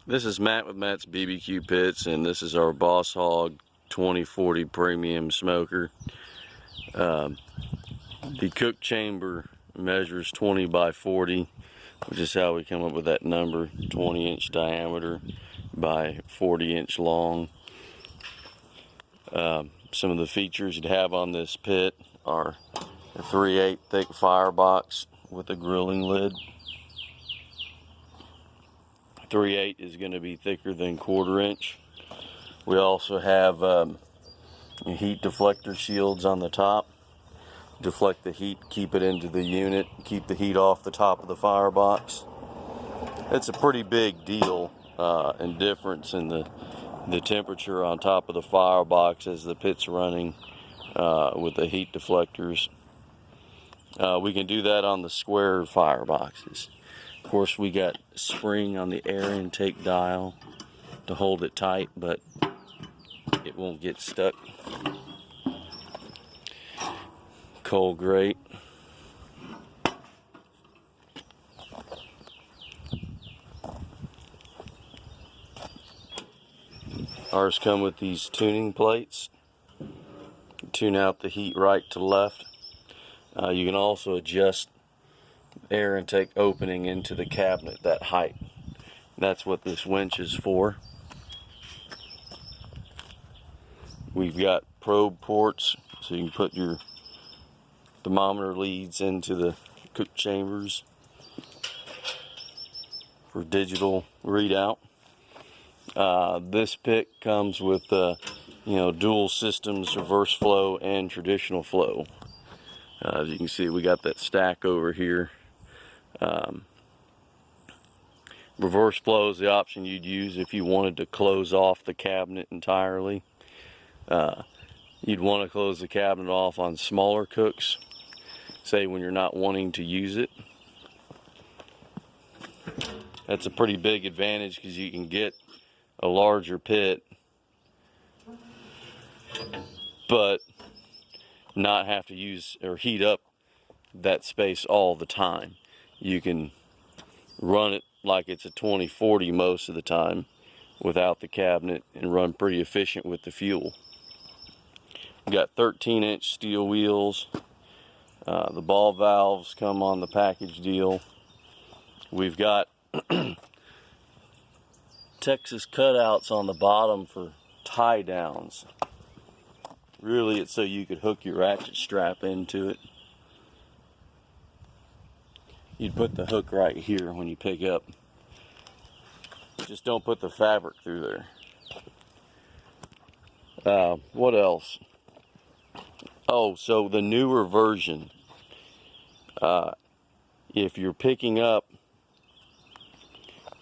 This is Matt with Matt's BBQ Pits, and this is our Boss Hogg 2040 Premium Smoker. The cook chamber measures 20 by 40, which is how we come up with that number, 20-inch diameter by 40-inch long. Some of the features you'd have on this pit are a 3/8 thick firebox with a grilling lid. 3/8 is going to be thicker than 1/4 inch. We also have heat deflector shields on the top. Deflect the heat, keep it into the unit, keep the heat off the top of the firebox. It's a pretty big deal and difference in the temperature on top of the firebox as the pit's running with the heat deflectors. We can do that on the square fireboxes. Of course, we got spring on the air intake dial to hold it tight, but it won't get stuck. Coal grate. Ours come with these tuning plates. Tune out the heat right to left. You can also adjust air intake opening into the cabinet, that height. That's what this winch is for. We've got probe ports, so you can put your thermometer leads into the cook chambers for digital readout. This pit comes with dual systems, reverse flow and traditional flow. As you can see, we got that stack over here. Reverse flow is the option you'd use if you wanted to close off the cabinet entirely. You'd want to close the cabinet off on smaller cooks, say when you're not wanting to use it. That's a pretty big advantage because you can get a larger pit but not have to use or heat up that space all the time. You can run it like it's a 2040 most of the time without the cabinet and run pretty efficient with the fuel. We've got 13-inch steel wheels. The ball valves come on the package deal. We've got Texas cutouts on the bottom for tie downs. Really, it's so you could hook your ratchet strap into it. You'd put the hook right here when you pick up. Just don't put the fabric through there. What else? Oh, so the newer version, if you're picking up,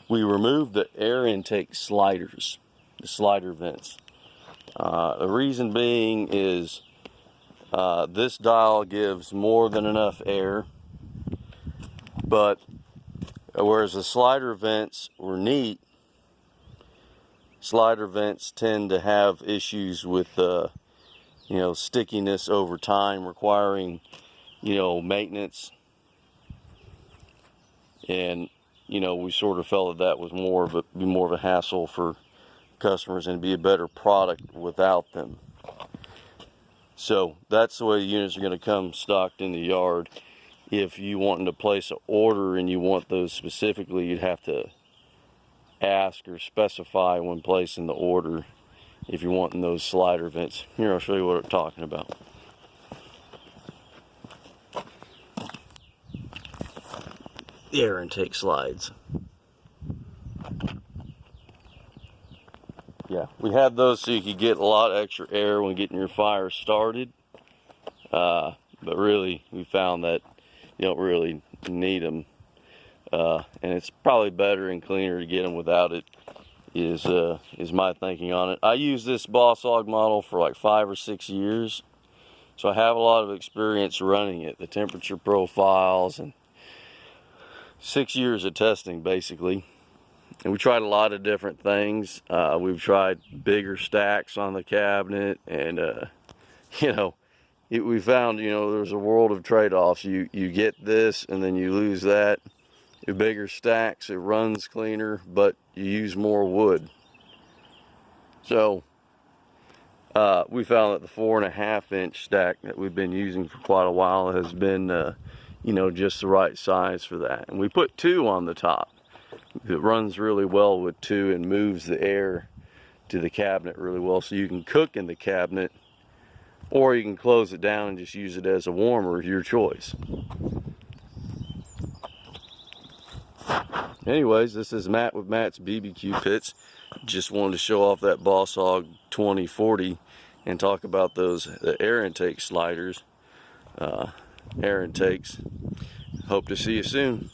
we removed the air intake sliders, the slider vents. The reason being is this dial gives more than enough air, but whereas the slider vents were neat, slider vents tend to have issues with stickiness over time, requiring maintenance, and we sort of felt that was be more of a hassle for customers and be a better product without them. So that's the way the units are going to come stocked in the yard. If you wanting to place an order and you want those specifically, you'd have to ask or specify when placing the order if you're wanting those slider vents. Here, I'll show you what I'm talking about. The air intake slides. Yeah, we had those so you could get a lot of extra air when getting your fire started. But really, we found that you don't really need them. And it's probably better and cleaner to get them without it, is my thinking on it. I used this Boss Hogg model for like 5 or 6 years, so I have a lot of experience running it, the temperature profiles, and 6 years of testing basically. And we tried a lot of different things. We've tried bigger stacks on the cabinet, and we found there's a world of trade-offs. You get this and then you lose that, your bigger stacks, it runs cleaner, but you use more wood. So we found that the 4.5 inch stack that we've been using for quite a while has been you know, just the right size for that. And we put 2 on the top. It runs really well with 2 and moves the air to the cabinet really well, so you can cook in the cabinet, or you can close it down and just use it as a warmer, your choice. Anyways, this is Matt with Matt's BBQ Pits. Just wanted to show off that Boss Hogg 2040 and talk about those air intake sliders, air intakes. Hope to see you soon.